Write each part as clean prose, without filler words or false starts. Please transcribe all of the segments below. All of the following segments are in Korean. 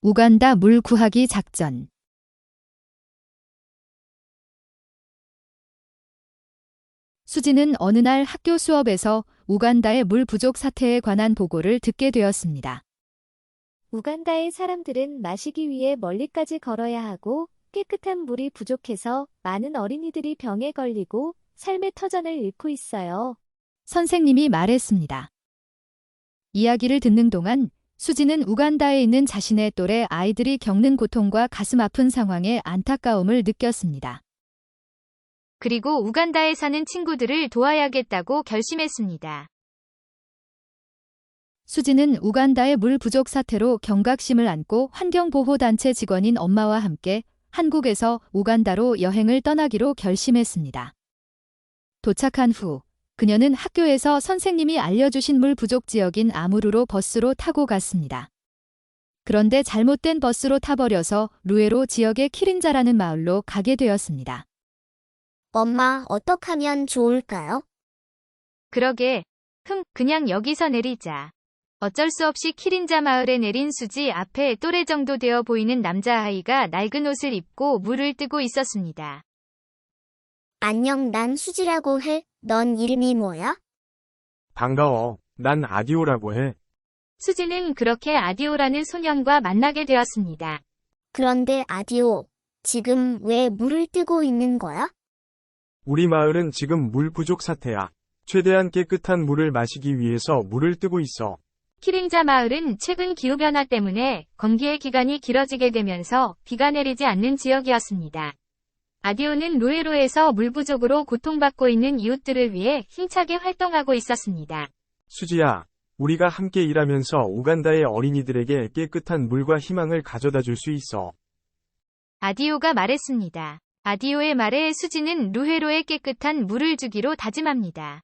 우간다 물 구하기 작전. 수지는 어느 날 학교 수업에서 우간다의 물 부족 사태에 관한 보고를 듣게 되었습니다. 우간다의 사람들은 마시기 위해 멀리까지 걸어야 하고 깨끗한 물이 부족해서 많은 어린이들이 병에 걸리고 삶의 터전을 잃고 있어요. 선생님이 말했습니다. 이야기를 듣는 동안 수지는 우간다에 있는 자신의 또래 아이들이 겪는 고통과 가슴 아픈 상황에 안타까움을 느꼈습니다. 그리고 우간다에 사는 친구들을 도와야겠다고 결심했습니다. 수지는 우간다의 물 부족 사태로 경각심을 안고 환경보호단체 직원인 엄마와 함께 한국에서 우간다로 여행을 떠나기로 결심했습니다. 도착한 후 그녀는 학교에서 선생님이 알려주신 물 부족 지역인 아무루로 버스로 타고 갔습니다. 그런데 잘못된 버스로 타버려서 루에로 지역의 키린자라는 마을로 가게 되었습니다. 엄마, 어떻게 하면 좋을까요? 그러게, 그냥 여기서 내리자. 어쩔 수 없이 키린자 마을에 내린 수지 앞에 또래 정도 되어 보이는 남자아이가 낡은 옷을 입고 물을 뜨고 있었습니다. 안녕, 난 수지라고 해. 넌 이름이 뭐야? 반가워. 난 아디오라고 해. 수지는 그렇게 아디오라는 소년과 만나게 되었습니다. 그런데 아디오, 지금 왜 물을 뜨고 있는 거야? 우리 마을은 지금 물 부족 사태야. 최대한 깨끗한 물을 마시기 위해서 물을 뜨고 있어. 키린자 마을은 최근 기후변화 때문에 건기의 기간이 길어지게 되면서 비가 내리지 않는 지역이었습니다. 아디오는 루에로에서 물 부족으로 고통받고 있는 이웃들을 위해 힘차게 활동하고 있었습니다. 수지야, 우리가 함께 일하면서 우간다의 어린이들에게 깨끗한 물과 희망을 가져다 줄 수 있어. 아디오가 말했습니다. 아디오의 말에 수지는 루헤로에 깨끗한 물을 주기로 다짐합니다.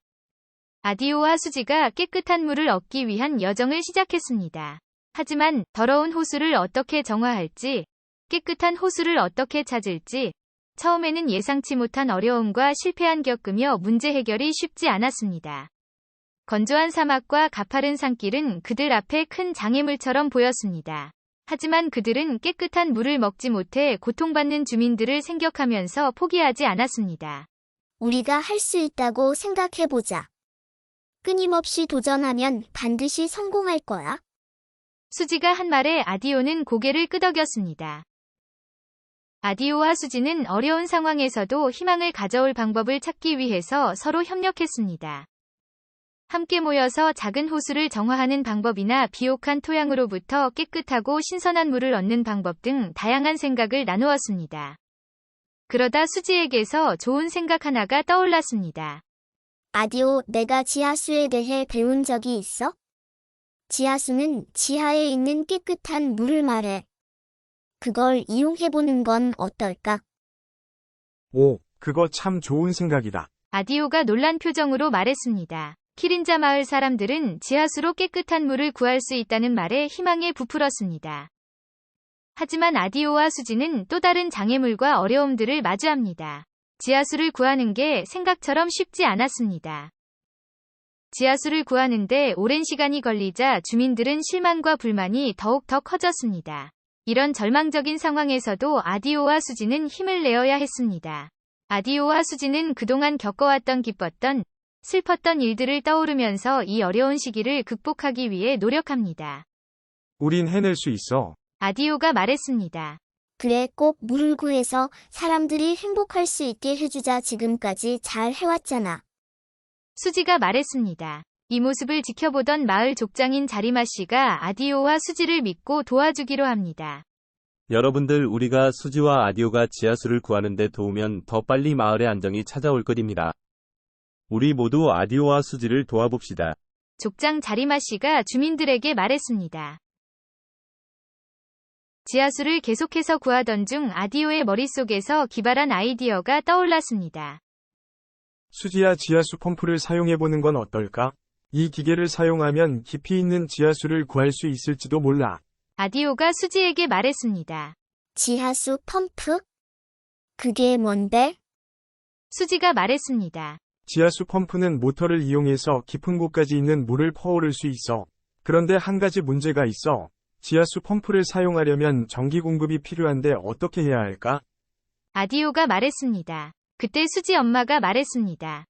아디오와 수지가 깨끗한 물을 얻기 위한 여정을 시작했습니다. 하지만 더러운 호수를 어떻게 정화할지, 깨끗한 호수를 어떻게 찾을지, 처음에는 예상치 못한 어려움과 실패한 겪으며 문제 해결이 쉽지 않았습니다. 건조한 사막과 가파른 산길은 그들 앞에 큰 장애물처럼 보였습니다. 하지만 그들은 깨끗한 물을 먹지 못해 고통받는 주민들을 생각하면서 포기하지 않았습니다. 우리가 할 수 있다고 생각해보자. 끊임없이 도전하면 반드시 성공할 거야. 수지가 한 말에 아디오는 고개를 끄덕였습니다. 아디오와 수지는 어려운 상황에서도 희망을 가져올 방법을 찾기 위해서 서로 협력했습니다. 함께 모여서 작은 호수를 정화하는 방법이나 비옥한 토양으로부터 깨끗하고 신선한 물을 얻는 방법 등 다양한 생각을 나누었습니다. 그러다 수지에게서 좋은 생각 하나가 떠올랐습니다. 아디오, 내가 지하수에 대해 배운 적이 있어? 지하수는 지하에 있는 깨끗한 물을 말해. 그걸 이용해보는 건 어떨까? 오, 그거 참 좋은 생각이다. 아디오가 놀란 표정으로 말했습니다. 키린자 마을 사람들은 지하수로 깨끗한 물을 구할 수 있다는 말에 희망에 부풀었습니다. 하지만 아디오와 수지는 또 다른 장애물과 어려움들을 마주합니다. 지하수를 구하는 게 생각처럼 쉽지 않았습니다. 지하수를 구하는데 오랜 시간이 걸리자 주민들은 실망과 불만이 더욱 더 커졌습니다. 이런 절망적인 상황에서도 아디오와 수지는 힘을 내어야 했습니다. 아디오와 수지는 그동안 겪어왔던 기뻤던, 슬펐던 일들을 떠오르면서 이 어려운 시기를 극복하기 위해 노력합니다. 우린 해낼 수 있어. 아디오가 말했습니다. 그래, 꼭 물을 구해서 사람들이 행복할 수 있게 해주자. 지금까지 잘 해왔잖아. 수지가 말했습니다. 이 모습을 지켜보던 마을 족장인 자리마 씨가 아디오와 수지를 믿고 도와주기로 합니다. 여러분들, 우리가 수지와 아디오가 지하수를 구하는 데 도우면 더 빨리 마을의 안정이 찾아올 것입니다. 우리 모두 아디오와 수지를 도와봅시다. 족장 자리마 씨가 주민들에게 말했습니다. 지하수를 계속해서 구하던 중 아디오의 머릿속에서 기발한 아이디어가 떠올랐습니다. 수지야, 지하수 펌프를 사용해보는 건 어떨까? 이 기계를 사용하면 깊이 있는 지하수를 구할 수 있을지도 몰라. 아디오가 수지에게 말했습니다. 지하수 펌프? 그게 뭔데? 수지가 말했습니다. 지하수 펌프는 모터를 이용해서 깊은 곳까지 있는 물을 퍼오를 수 있어. 그런데 한 가지 문제가 있어. 지하수 펌프를 사용하려면 전기 공급이 필요한데 어떻게 해야 할까? 아디오가 말했습니다. 그때 수지 엄마가 말했습니다.